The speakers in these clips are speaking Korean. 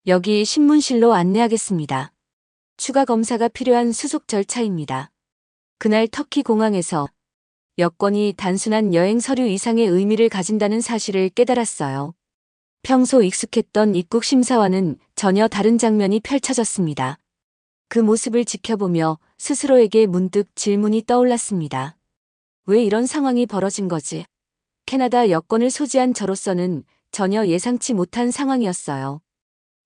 여기 신문실로 안내하겠습니다. 추가 검사가 필요한 수속 절차입니다. 그날 터키 공항에서 여권이 단순한 여행 서류 이상의 의미를 가진다는 사실을 깨달았어요. 평소 익숙했던 입국 심사와는 전혀 다른 장면이 펼쳐졌습니다. 그 모습을 지켜보며 스스로에게 문득 질문이 떠올랐습니다. 왜 이런 상황이 벌어진 거지? 캐나다 여권을 소지한 저로서는 전혀 예상치 못한 상황이었어요.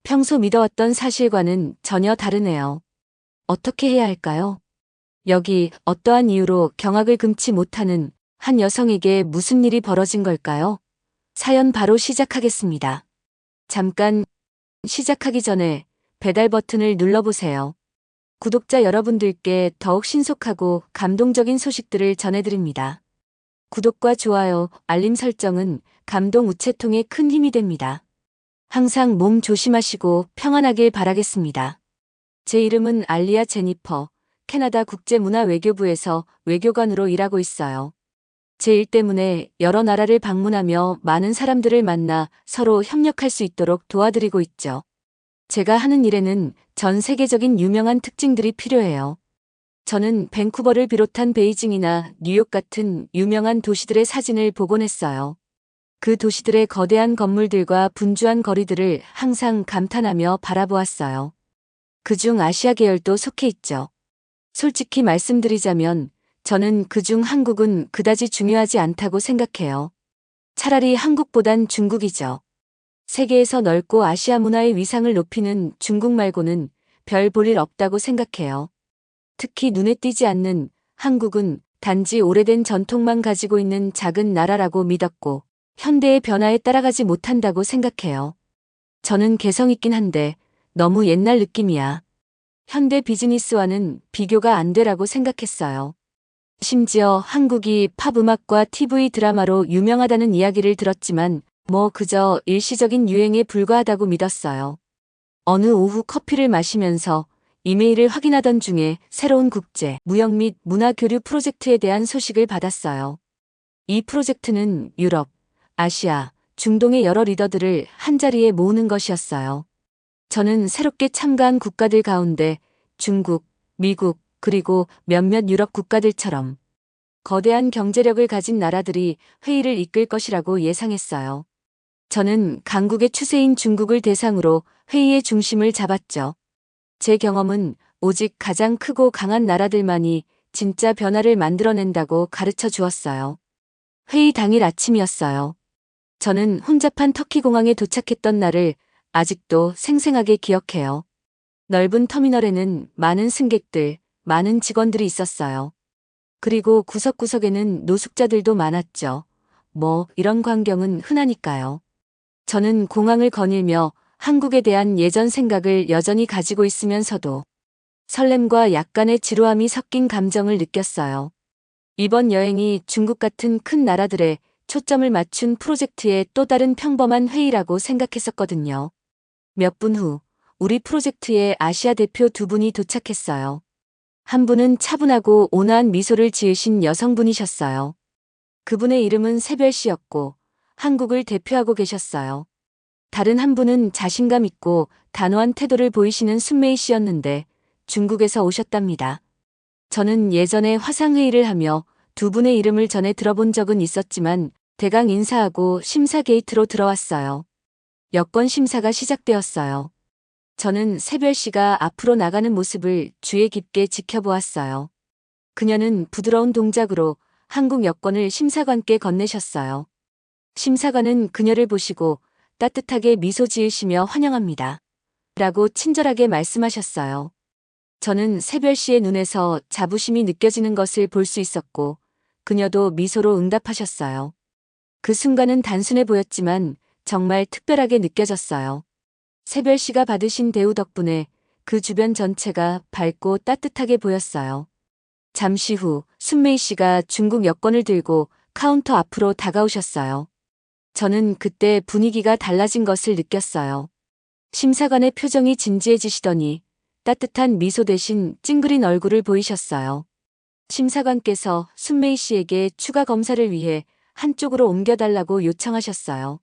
평소 믿어왔던 사실과는 전혀 다르네요. 어떻게 해야 할까요? 여기 어떠한 이유로 경악을 금치 못하는 한 여성에게 무슨 일이 벌어진 걸까요? 사연 바로 시작하겠습니다. 잠깐 시작하기 전에 배달 버튼을 눌러보세요. 구독자 여러분들께 더욱 신속하고 감동적인 소식들을 전해드립니다. 구독과 좋아요, 알림 설정은 감동 우체통에 큰 힘이 됩니다. 항상 몸 조심하시고 평안하길 바라겠습니다. 제 이름은 알리아 제니퍼, 캐나다 국제문화외교부에서 외교관으로 일하고 있어요. 제 일 때문에 여러 나라를 방문하며 많은 사람들을 만나 서로 협력할 수 있도록 도와드리고 있죠. 제가 하는 일에는 전 세계적인 유명한 특징들이 필요해요. 저는 밴쿠버를 비롯한 베이징이나 뉴욕 같은 유명한 도시들의 사진을 보곤 했어요. 그 도시들의 거대한 건물들과 분주한 거리들을 항상 감탄하며 바라보았어요. 그중 아시아 계열도 속해 있죠. 솔직히 말씀드리자면 저는 그중 한국은 그다지 중요하지 않다고 생각해요. 차라리 한국보단 중국이죠. 세계에서 넓고 아시아 문화의 위상을 높이는 중국 말고는 별 볼 일 없다고 생각해요. 특히 눈에 띄지 않는 한국은 단지 오래된 전통만 가지고 있는 작은 나라라고 믿었고 현대의 변화에 따라가지 못한다고 생각해요. 저는 개성 있긴 한데 너무 옛날 느낌이야. 현대 비즈니스와는 비교가 안 되라고 생각했어요. 심지어 한국이 팝 음악과 TV 드라마로 유명하다는 이야기를 들었지만 뭐 그저 일시적인 유행에 불과하다고 믿었어요. 어느 오후 커피를 마시면서 이메일을 확인하던 중에 새로운 국제, 무역 및 문화 교류 프로젝트에 대한 소식을 받았어요. 이 프로젝트는 유럽, 아시아, 중동의 여러 리더들을 한자리에 모으는 것이었어요. 저는 새롭게 참가한 국가들 가운데 중국, 미국, 그리고 몇몇 유럽 국가들처럼 거대한 경제력을 가진 나라들이 회의를 이끌 것이라고 예상했어요. 저는 강국의 추세인 중국을 대상으로 회의의 중심을 잡았죠. 제 경험은 오직 가장 크고 강한 나라들만이 진짜 변화를 만들어낸다고 가르쳐 주었어요. 회의 당일 아침이었어요. 저는 혼잡한 터키 공항에 도착했던 날을 아직도 생생하게 기억해요. 넓은 터미널에는 많은 승객들, 많은 직원들이 있었어요. 그리고 구석구석에는 노숙자들도 많았죠. 뭐 이런 광경은 흔하니까요. 저는 공항을 거닐며 한국에 대한 예전 생각을 여전히 가지고 있으면서도 설렘과 약간의 지루함이 섞인 감정을 느꼈어요. 이번 여행이 중국 같은 큰 나라들의 초점을 맞춘 프로젝트의 또 다른 평범한 회의라고 생각했었거든요. 몇 분 후, 우리 프로젝트에 아시아 대표 두 분이 도착했어요. 한 분은 차분하고 온화한 미소를 지으신 여성분이셨어요. 그분의 이름은 세별 씨였고 한국을 대표하고 계셨어요. 다른 한 분은 자신감 있고 단호한 태도를 보이시는 순메이 씨였는데 중국에서 오셨답니다. 저는 예전에 화상회의를 하며 두 분의 이름을 전에 들어본 적은 있었지만 대강 인사하고 심사 게이트로 들어왔어요. 여권 심사가 시작되었어요. 저는 세별 씨가 앞으로 나가는 모습을 주의 깊게 지켜보았어요. 그녀는 부드러운 동작으로 한국 여권을 심사관께 건네셨어요. 심사관은 그녀를 보시고 따뜻하게 미소 지으시며 환영합니다. 라고 친절하게 말씀하셨어요. 저는 세별 씨의 눈에서 자부심이 느껴지는 것을 볼 수 있었고 그녀도 미소로 응답하셨어요. 그 순간은 단순해 보였지만 정말 특별하게 느껴졌어요. 세별 씨가 받으신 대우 덕분에 그 주변 전체가 밝고 따뜻하게 보였어요. 잠시 후 순메이 씨가 중국 여권을 들고 카운터 앞으로 다가오셨어요. 저는 그때 분위기가 달라진 것을 느꼈어요. 심사관의 표정이 진지해지시더니 따뜻한 미소 대신 찡그린 얼굴을 보이셨어요. 심사관께서 순메이 씨에게 추가 검사를 위해 한쪽으로 옮겨달라고 요청하셨어요.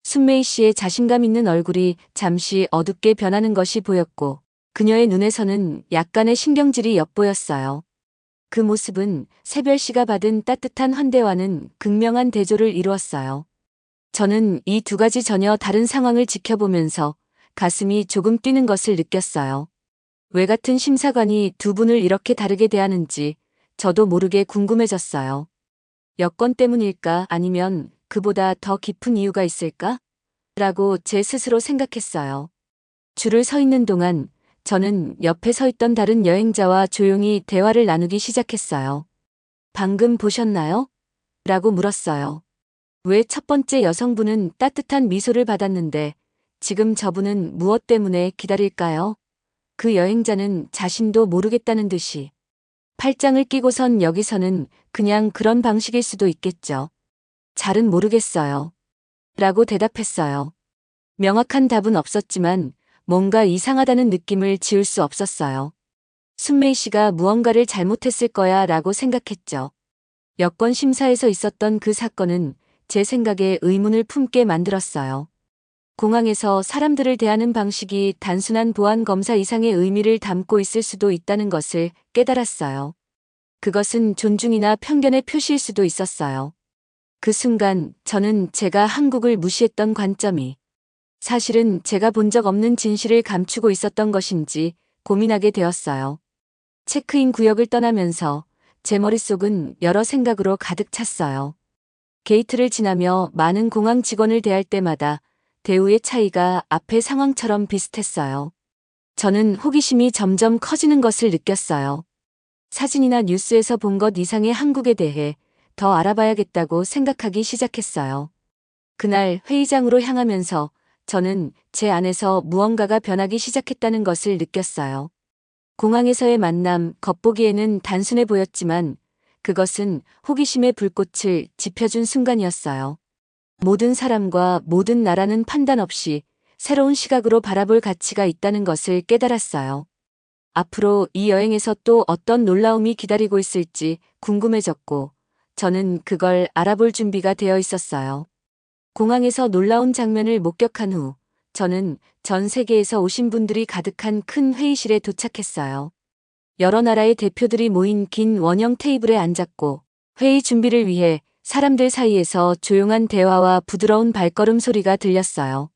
순메이 씨의 자신감 있는 얼굴이 잠시 어둡게 변하는 것이 보였고 그녀의 눈에서는 약간의 신경질이 엿보였어요. 그 모습은 새별 씨가 받은 따뜻한 환대와는 극명한 대조를 이루었어요. 저는 이 두 가지 전혀 다른 상황을 지켜보면서 가슴이 조금 뛰는 것을 느꼈어요. 왜 같은 심사관이 두 분을 이렇게 다르게 대하는지 저도 모르게 궁금해졌어요. 여건 때문일까 아니면 그보다 더 깊은 이유가 있을까? 라고 제 스스로 생각했어요. 줄을 서 있는 동안 저는 옆에 서 있던 다른 여행자와 조용히 대화를 나누기 시작했어요. 방금 보셨나요? 라고 물었어요. 왜 첫 번째 여성분은 따뜻한 미소를 받았는데 지금 저분은 무엇 때문에 기다릴까요? 그 여행자는 자신도 모르겠다는 듯이 팔짱을 끼고선 여기서는 그냥 그런 방식일 수도 있겠죠. 잘은 모르겠어요. 라고 대답했어요. 명확한 답은 없었지만 뭔가 이상하다는 느낌을 지울 수 없었어요. 순메이 씨가 무언가를 잘못했을 거야 라고 생각했죠. 여권 심사에서 있었던 그 사건은 제 생각에 의문을 품게 만들었어요. 공항에서 사람들을 대하는 방식이 단순한 보안 검사 이상의 의미를 담고 있을 수도 있다는 것을 깨달았어요. 그것은 존중이나 편견의 표시일 수도 있었어요. 그 순간 저는 제가 한국을 무시했던 관점이 사실은 제가 본 적 없는 진실을 감추고 있었던 것인지 고민하게 되었어요. 체크인 구역을 떠나면서 제 머릿속은 여러 생각으로 가득 찼어요. 게이트를 지나며 많은 공항 직원을 대할 때마다 대우의 차이가 앞의 상황처럼 비슷했어요. 저는 호기심이 점점 커지는 것을 느꼈어요. 사진이나 뉴스에서 본 것 이상의 한국에 대해 더 알아봐야겠다고 생각하기 시작했어요. 그날 회의장으로 향하면서 저는 제 안에서 무언가가 변하기 시작했다는 것을 느꼈어요. 공항에서의 만남, 겉보기에는 단순해 보였지만 그것은 호기심의 불꽃을 지펴준 순간이었어요. 모든 사람과 모든 나라는 판단 없이 새로운 시각으로 바라볼 가치가 있다는 것을 깨달았어요. 앞으로 이 여행에서 또 어떤 놀라움이 기다리고 있을지 궁금해졌고 저는 그걸 알아볼 준비가 되어 있었어요. 공항에서 놀라운 장면을 목격한 후 저는 전 세계에서 오신 분들이 가득한 큰 회의실에 도착했어요. 여러 나라의 대표들이 모인 긴 원형 테이블에 앉았고 회의 준비를 위해 사람들 사이에서 조용한 대화와 부드러운 발걸음 소리가 들렸어요.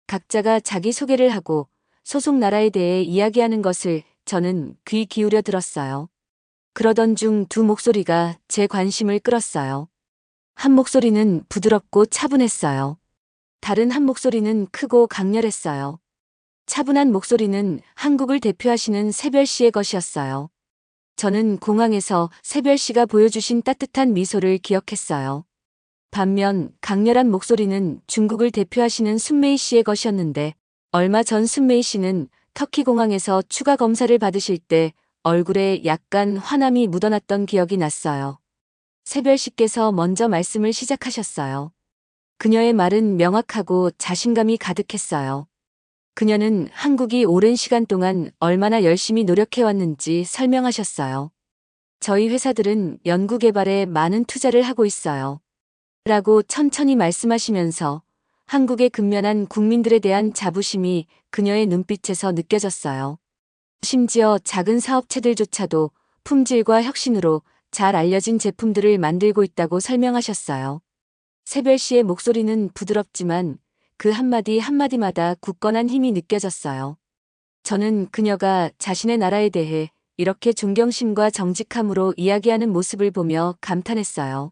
각자가 자기 소개를 하고 소속 나라에 대해 이야기하는 것을 저는 귀 기울여 들었어요. 그러던 중 두 목소리가 제 관심을 끌었어요. 한 목소리는 부드럽고 차분했어요. 다른 한 목소리는 크고 강렬했어요. 차분한 목소리는 한국을 대표하시는 새별 씨의 것이었어요. 저는 공항에서 새별 씨가 보여주신 따뜻한 미소를 기억했어요. 반면 강렬한 목소리는 중국을 대표하시는 순메이 씨의 것이었는데 얼마 전 순메이 씨는 터키 공항에서 추가 검사를 받으실 때 얼굴에 약간 화남이 묻어났던 기억이 났어요. 새별 씨께서 먼저 말씀을 시작하셨어요. 그녀의 말은 명확하고 자신감이 가득했어요. 그녀는 한국이 오랜 시간 동안 얼마나 열심히 노력해왔는지 설명하셨어요. 저희 회사들은 연구개발에 많은 투자를 하고 있어요. 라고 천천히 말씀하시면서 한국에 근면한 국민들에 대한 자부심이 그녀의 눈빛에서 느껴졌어요. 심지어 작은 사업체들조차도 품질과 혁신으로 잘 알려진 제품들을 만들고 있다고 설명하셨어요. 새별 씨의 목소리는 부드럽지만 그 한마디 한마디마다 굳건한 힘이 느껴졌어요. 저는 그녀가 자신의 나라에 대해 이렇게 존경심과 정직함으로 이야기하는 모습을 보며 감탄했어요.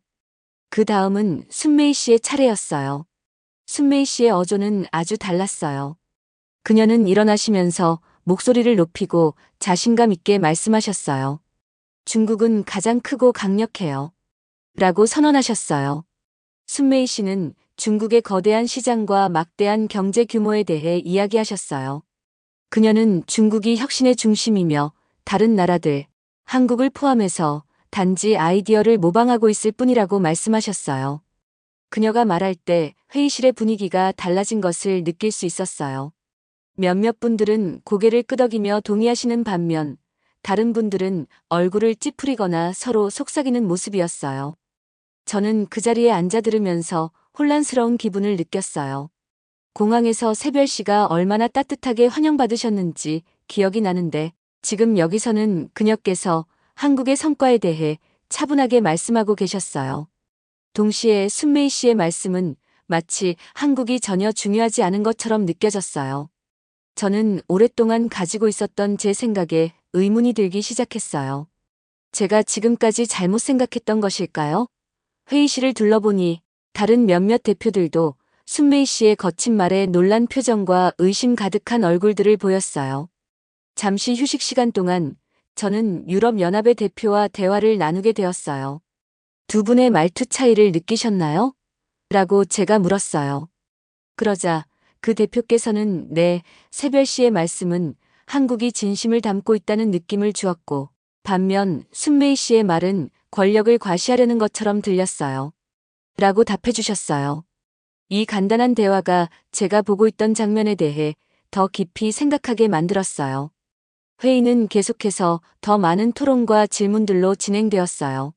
그 다음은 순메이 씨의 차례였어요. 순메이 씨의 어조는 아주 달랐어요. 그녀는 일어나시면서 목소리를 높이고 자신감 있게 말씀하셨어요. 중국은 가장 크고 강력해요. 라고 선언하셨어요. 순메이 씨는 중국의 거대한 시장과 막대한 경제 규모에 대해 이야기하셨어요. 그녀는 중국이 혁신의 중심이며 다른 나라들, 한국을 포함해서 단지 아이디어를 모방하고 있을 뿐이라고 말씀하셨어요. 그녀가 말할 때 회의실의 분위기가 달라진 것을 느낄 수 있었어요. 몇몇 분들은 고개를 끄덕이며 동의하시는 반면 다른 분들은 얼굴을 찌푸리거나 서로 속삭이는 모습이었어요. 저는 그 자리에 앉아 들으면서 혼란스러운 기분을 느꼈어요. 공항에서 새별 씨가 얼마나 따뜻하게 환영받으셨는지 기억이 나는데 지금 여기서는 그녀께서 한국의 성과에 대해 차분하게 말씀하고 계셨어요. 동시에 순메이 씨의 말씀은 마치 한국이 전혀 중요하지 않은 것처럼 느껴졌어요. 저는 오랫동안 가지고 있었던 제 생각에 의문이 들기 시작했어요. 제가 지금까지 잘못 생각했던 것일까요? 회의실을 둘러보니 다른 몇몇 대표들도 순메이 씨의 거친 말에 놀란 표정과 의심 가득한 얼굴들을 보였어요. 잠시 휴식 시간 동안 저는 유럽연합의 대표와 대화를 나누게 되었어요. 두 분의 말투 차이를 느끼셨나요? 라고 제가 물었어요. 그러자 그 대표께서는 네, 새별 씨의 말씀은 한국이 진심을 담고 있다는 느낌을 주었고 반면 순메이 씨의 말은 권력을 과시하려는 것처럼 들렸어요. 라고 답해 주셨어요. 이 간단한 대화가 제가 보고 있던 장면에 대해 더 깊이 생각하게 만들었어요. 회의는 계속해서 더 많은 토론과 질문들로 진행되었어요.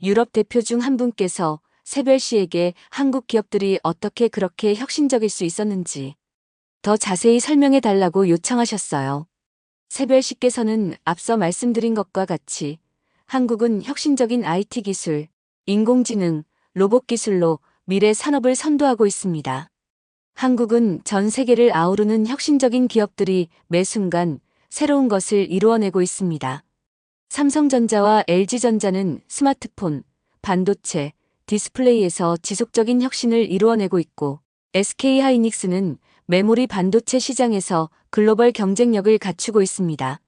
유럽 대표 중 한 분께서 새별 씨에게 한국 기업들이 어떻게 그렇게 혁신적일 수 있었는지 더 자세히 설명해 달라고 요청하셨어요. 새별 씨께서는 앞서 말씀드린 것과 같이 한국은 혁신적인 IT 기술, 인공지능, 로봇 기술로 미래 산업을 선도하고 있습니다. 한국은 전 세계를 아우르는 혁신적인 기업들이 매 순간 새로운 것을 이루어내고 있습니다. 삼성전자와 LG전자는 스마트폰, 반도체, 디스플레이에서 지속적인 혁신을 이루어내고 있고 SK하이닉스는 메모리 반도체 시장에서 글로벌 경쟁력을 갖추고 있습니다.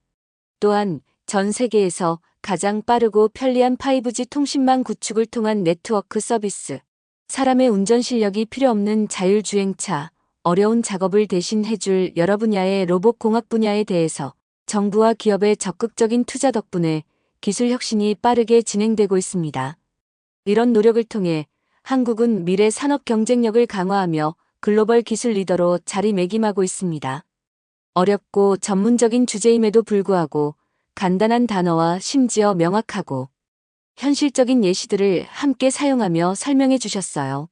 또한 전 세계에서 가장 빠르고 편리한 5G 통신망 구축을 통한 네트워크 서비스, 사람의 운전 실력이 필요 없는 자율주행차, 어려운 작업을 대신 해줄 여러 분야의 로봇 공학 분야에 대해서 정부와 기업의 적극적인 투자 덕분에 기술 혁신이 빠르게 진행되고 있습니다. 이런 노력을 통해 한국은 미래 산업 경쟁력을 강화하며 글로벌 기술 리더로 자리매김하고 있습니다. 어렵고 전문적인 주제임에도 불구하고 간단한 단어와 심지어 명확하고 현실적인 예시들을 함께 사용하며 설명해 주셨어요.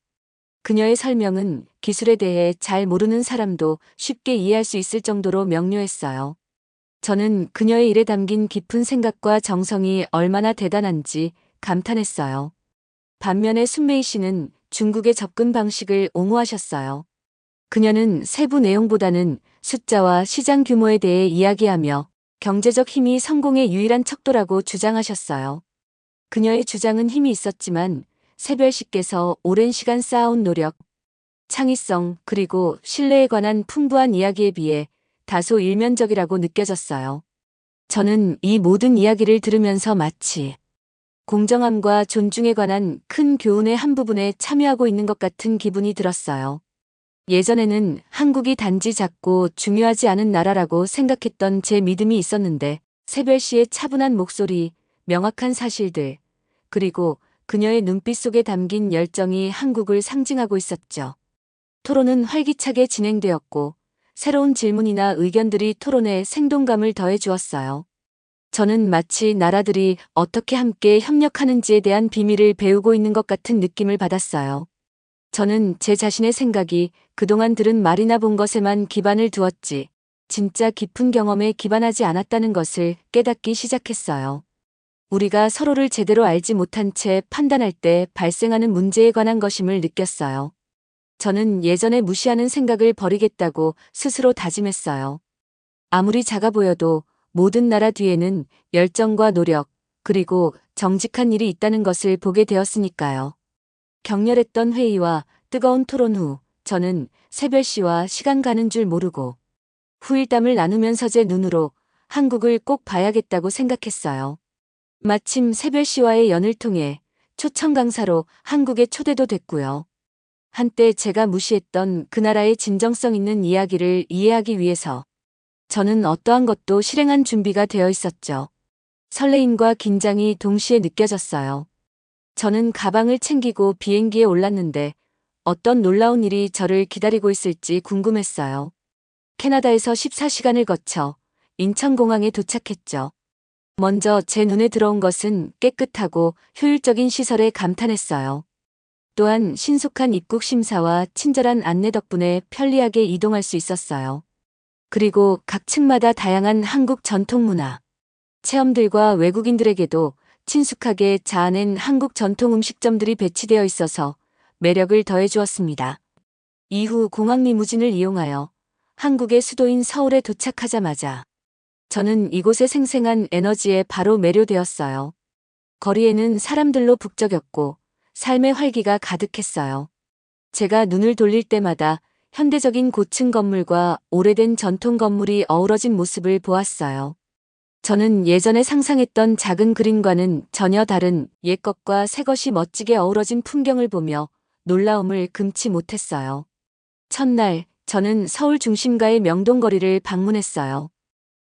그녀의 설명은 기술에 대해 잘 모르는 사람도 쉽게 이해할 수 있을 정도로 명료했어요. 저는 그녀의 일에 담긴 깊은 생각과 정성이 얼마나 대단한지 감탄했어요. 반면에 순메이 씨는 중국의 접근 방식을 옹호하셨어요. 그녀는 세부 내용보다는 숫자와 시장 규모에 대해 이야기하며 경제적 힘이 성공의 유일한 척도라고 주장하셨어요. 그녀의 주장은 힘이 있었지만 새별 씨께서 오랜 시간 쌓아온 노력, 창의성 그리고 신뢰에 관한 풍부한 이야기에 비해 다소 일면적이라고 느껴졌어요. 저는 이 모든 이야기를 들으면서 마치 공정함과 존중에 관한 큰 교훈의 한 부분에 참여하고 있는 것 같은 기분이 들었어요. 예전에는 한국이 단지 작고 중요하지 않은 나라라고 생각했던 제 믿음이 있었는데 새별 씨의 차분한 목소리, 명확한 사실들, 그리고 그녀의 눈빛 속에 담긴 열정이 한국을 상징하고 있었죠. 토론은 활기차게 진행되었고 새로운 질문이나 의견들이 토론에 생동감을 더해 주었어요. 저는 마치 나라들이 어떻게 함께 협력하는지에 대한 비밀을 배우고 있는 것 같은 느낌을 받았어요. 저는 제 자신의 생각이 그동안 들은 말이나 본 것에만 기반을 두었지, 진짜 깊은 경험에 기반하지 않았다는 것을 깨닫기 시작했어요. 우리가 서로를 제대로 알지 못한 채 판단할 때 발생하는 문제에 관한 것임을 느꼈어요. 저는 예전에 무시하는 생각을 버리겠다고 스스로 다짐했어요. 아무리 작아 보여도 모든 나라 뒤에는 열정과 노력, 그리고 정직한 일이 있다는 것을 보게 되었으니까요. 격렬했던 회의와 뜨거운 토론 후 저는 새별 씨와 시간 가는 줄 모르고 후일담을 나누면서 제 눈으로 한국을 꼭 봐야겠다고 생각했어요. 마침 새별 씨와의 연을 통해 초청 강사로 한국에 초대도 됐고요. 한때 제가 무시했던 그 나라의 진정성 있는 이야기를 이해하기 위해서 저는 어떠한 것도 실행한 준비가 되어 있었죠. 설레임과 긴장이 동시에 느껴졌어요. 저는 가방을 챙기고 비행기에 올랐는데 어떤 놀라운 일이 저를 기다리고 있을지 궁금했어요. 캐나다에서 14시간을 거쳐 인천공항에 도착했죠. 먼저 제 눈에 들어온 것은 깨끗하고 효율적인 시설에 감탄했어요. 또한 신속한 입국 심사와 친절한 안내 덕분에 편리하게 이동할 수 있었어요. 그리고 각 층마다 다양한 한국 전통 문화 체험들과 외국인들에게도 친숙하게 자아낸 한국 전통 음식점들이 배치되어 있어서 매력을 더해주었습니다. 이후 공항 리무진을 이용하여 한국의 수도인 서울에 도착하자마자 저는 이곳의 생생한 에너지에 바로 매료되었어요. 거리에는 사람들로 북적였고 삶의 활기가 가득했어요. 제가 눈을 돌릴 때마다 현대적인 고층 건물과 오래된 전통 건물이 어우러진 모습을 보았어요. 저는 예전에 상상했던 작은 그림과는 전혀 다른 옛것과 새것이 멋지게 어우러진 풍경을 보며 놀라움을 금치 못했어요. 첫날, 저는 서울 중심가의 명동거리를 방문했어요.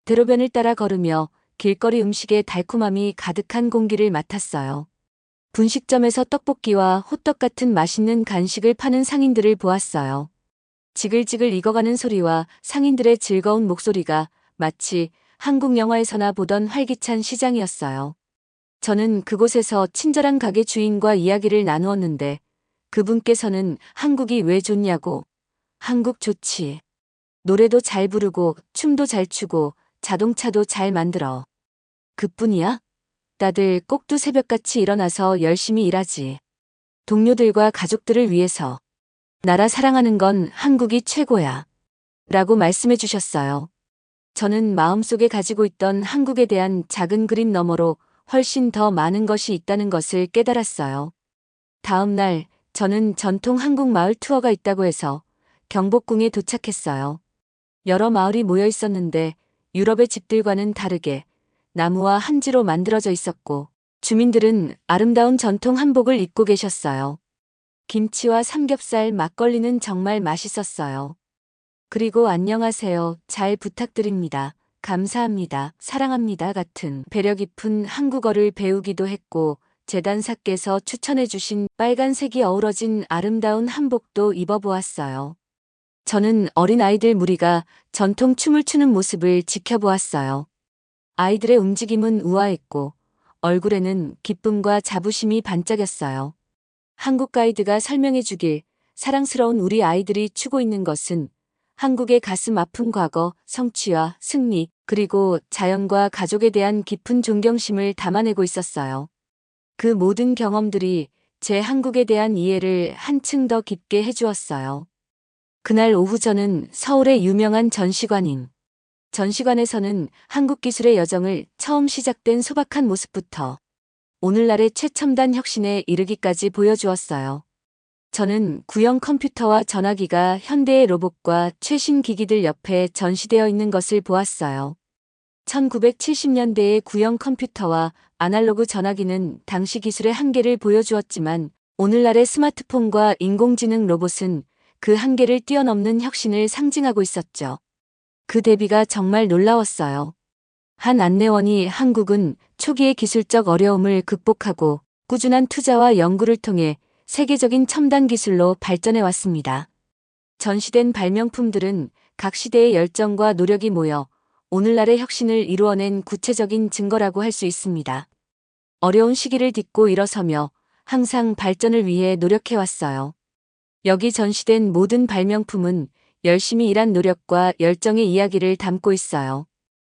대로변을 따라 걸으며 길거리 음식의 달콤함이 가득한 공기를 맡았어요. 분식점에서 떡볶이와 호떡 같은 맛있는 간식을 파는 상인들을 보았어요. 지글지글 익어가는 소리와 상인들의 즐거운 목소리가 마치 한국 영화에서나 보던 활기찬 시장이었어요. 저는 그곳에서 친절한 가게 주인과 이야기를 나누었는데 그분께서는 한국이 왜 좋냐고, 한국 좋지. 노래도 잘 부르고 춤도 잘 추고 자동차도 잘 만들어. 그뿐이야? 다들 꼭두 새벽같이 일어나서 열심히 일하지. 동료들과 가족들을 위해서. 나라 사랑하는 건 한국이 최고야. 라고 말씀해 주셨어요. 저는 마음속에 가지고 있던 한국에 대한 작은 그림 너머로 훨씬 더 많은 것이 있다는 것을 깨달았어요. 다음 날, 저는 전통 한국 마을 투어가 있다고 해서 경복궁에 도착했어요. 여러 마을이 모여 있었는데 유럽의 집들과는 다르게 나무와 한지로 만들어져 있었고 주민들은 아름다운 전통 한복을 입고 계셨어요. 김치와 삼겹살, 막걸리는 정말 맛있었어요. 그리고 안녕하세요, 잘 부탁드립니다, 감사합니다, 사랑합니다 같은 배려 깊은 한국어를 배우기도 했고 재단사께서 추천해 주신 빨간색이 어우러진 아름다운 한복도 입어보았어요. 저는 어린 아이들 무리가 전통 춤을 추는 모습을 지켜보았어요. 아이들의 움직임은 우아했고 얼굴에는 기쁨과 자부심이 반짝였어요. 한국 가이드가 설명해 주길 사랑스러운 우리 아이들이 추고 있는 것은 한국의 가슴 아픈 과거, 성취와 승리, 그리고 자연과 가족에 대한 깊은 존경심을 담아내고 있었어요. 그 모든 경험들이 제 한국에 대한 이해를 한층 더 깊게 해주었어요. 그날 오후 저는 서울의 유명한 전시관에서는 한국 기술의 여정을 처음 시작된 소박한 모습부터 오늘날의 최첨단 혁신에 이르기까지 보여주었어요. 저는 구형 컴퓨터와 전화기가 현대의 로봇과 최신 기기들 옆에 전시되어 있는 것을 보았어요. 1970년대의 구형 컴퓨터와 아날로그 전화기는 당시 기술의 한계를 보여주었지만 오늘날의 스마트폰과 인공지능 로봇은 그 한계를 뛰어넘는 혁신을 상징하고 있었죠. 그 대비가 정말 놀라웠어요. 한 안내원이 한국은 초기의 기술적 어려움을 극복하고 꾸준한 투자와 연구를 통해 세계적인 첨단 기술로 발전해 왔습니다. 전시된 발명품들은 각 시대의 열정과 노력이 모여 오늘날의 혁신을 이루어낸 구체적인 증거라고 할 수 있습니다. 어려운 시기를 딛고 일어서며 항상 발전을 위해 노력해왔어요. 여기 전시된 모든 발명품은 열심히 일한 노력과 열정의 이야기를 담고 있어요.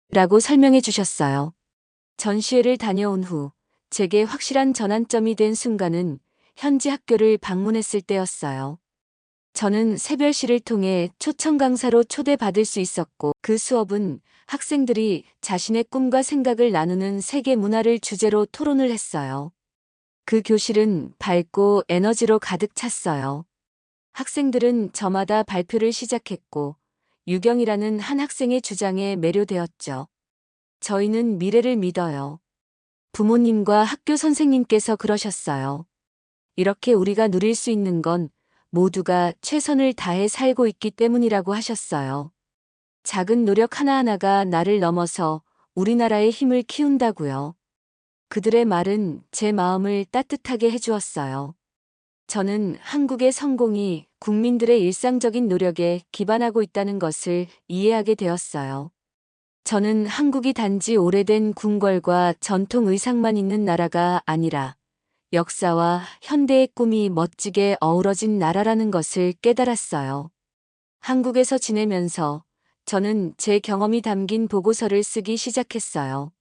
라고 설명해 주셨어요. 전시회를 다녀온 후 제게 확실한 전환점이 된 순간은 현지 학교를 방문했을 때였어요. 저는 새별시를 통해 초청 강사로 초대받을 수 있었고 그 수업은 학생들이 자신의 꿈과 생각을 나누는 세계 문화를 주제로 토론을 했어요. 그 교실은 밝고 에너지로 가득 찼어요. 학생들은 저마다 발표를 시작했고 유경이라는 한 학생의 주장에 매료되었죠. 저희는 미래를 믿어요. 부모님과 학교 선생님께서 그러셨어요. 이렇게 우리가 누릴 수 있는 건 모두가 최선을 다해 살고 있기 때문이라고 하셨어요. 작은 노력 하나하나가 나를 넘어서 우리나라의 힘을 키운다고요. 그들의 말은 제 마음을 따뜻하게 해주었어요. 저는 한국의 성공이 국민들의 일상적인 노력에 기반하고 있다는 것을 이해하게 되었어요. 저는 한국이 단지 오래된 궁궐과 전통 의상만 있는 나라가 아니라 역사와 현대의 꿈이 멋지게 어우러진 나라라는 것을 깨달았어요. 한국에서 지내면서 저는 제 경험이 담긴 보고서를 쓰기 시작했어요.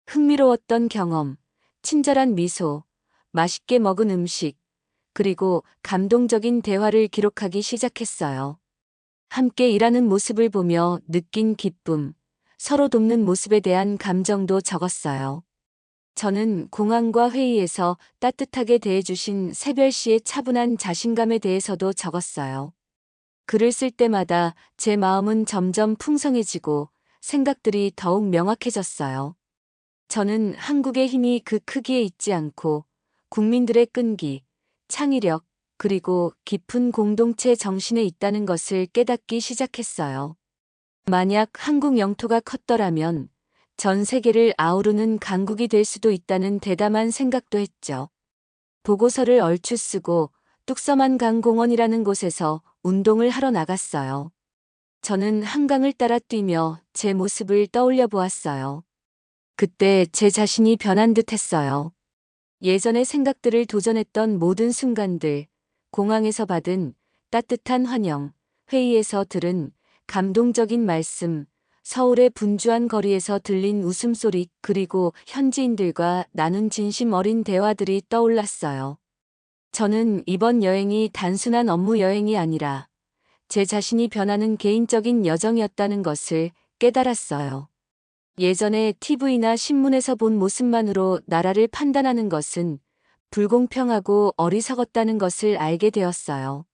흥미로웠던 경험, 친절한 미소, 맛있게 먹은 음식, 그리고 감동적인 대화를 기록하기 시작했어요. 함께 일하는 모습을 보며 느낀 기쁨, 서로 돕는 모습에 대한 감정도 적었어요. 저는 공항과 회의에서 따뜻하게 대해주신 새별 씨의 차분한 자신감에 대해서도 적었어요. 글을 쓸 때마다 제 마음은 점점 풍성해지고 생각들이 더욱 명확해졌어요. 저는 한국의 힘이 그 크기에 있지 않고 국민들의 끈기, 창의력, 그리고 깊은 공동체 정신에 있다는 것을 깨닫기 시작했어요. 만약 한국 영토가 컸더라면 전 세계를 아우르는 강국이 될 수도 있다는 대담한 생각도 했죠. 보고서를 얼추 쓰고 뚝섬한강 공원이라는 곳에서 운동을 하러 나갔어요. 저는 한강을 따라 뛰며 제 모습을 떠올려 보았어요. 그때 제 자신이 변한 듯 했어요. 예전의 생각들을 도전했던 모든 순간들, 공항에서 받은 따뜻한 환영, 회의에서 들은 감동적인 말씀, 서울의 분주한 거리에서 들린 웃음소리, 그리고 현지인들과 나눈 진심 어린 대화들이 떠올랐어요. 저는 이번 여행이 단순한 업무 여행이 아니라 제 자신이 변하는 개인적인 여정이었다는 것을 깨달았어요. 예전에 TV나 신문에서 본 모습만으로 나라를 판단하는 것은 불공평하고 어리석었다는 것을 알게 되었어요.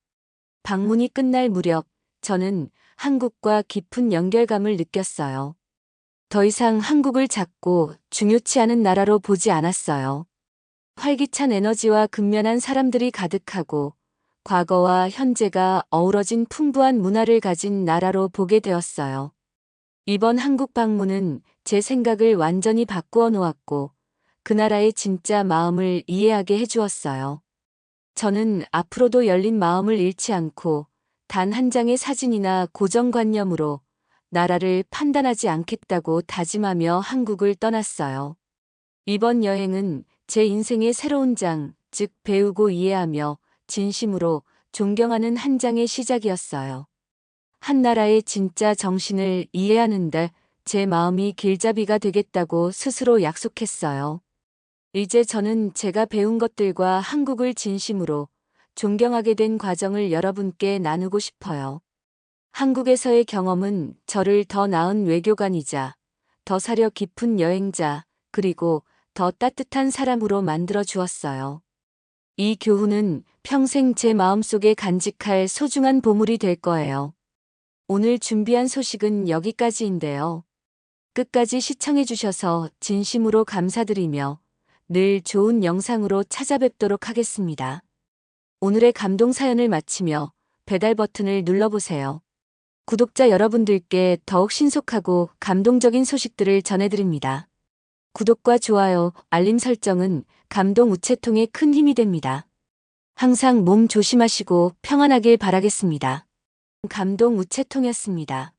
방문이 끝날 무렵 저는 한국과 깊은 연결감을 느꼈어요. 더 이상 한국을 작고 중요치 않은 나라로 보지 않았어요. 활기찬 에너지와 근면한 사람들이 가득하고 과거와 현재가 어우러진 풍부한 문화를 가진 나라로 보게 되었어요. 이번 한국 방문은 제 생각을 완전히 바꾸어 놓았고 그 나라의 진짜 마음을 이해하게 해주었어요. 저는 앞으로도 열린 마음을 잃지 않고 단 한 장의 사진이나 고정관념으로 나라를 판단하지 않겠다고 다짐하며 한국을 떠났어요. 이번 여행은 제 인생의 새로운 장, 즉 배우고 이해하며 진심으로 존경하는 한 장의 시작이었어요. 한 나라의 진짜 정신을 이해하는데 제 마음이 길잡이가 되겠다고 스스로 약속했어요. 이제 저는 제가 배운 것들과 한국을 진심으로 존경하게 된 과정을 여러분께 나누고 싶어요. 한국에서의 경험은 저를 더 나은 외교관이자, 더 사려 깊은 여행자, 그리고 더 따뜻한 사람으로 만들어 주었어요. 이 교훈은 평생 제 마음속에 간직할 소중한 보물이 될 거예요. 오늘 준비한 소식은 여기까지인데요. 끝까지 시청해주셔서 진심으로 감사드리며 늘 좋은 영상으로 찾아뵙도록 하겠습니다. 오늘의 감동 사연을 마치며 배달 버튼을 눌러보세요. 구독자 여러분들께 더욱 신속하고 감동적인 소식들을 전해드립니다. 구독과 좋아요, 알림 설정은 감동 우체통에 큰 힘이 됩니다. 항상 몸 조심하시고 평안하길 바라겠습니다. 감동 우체통이었습니다.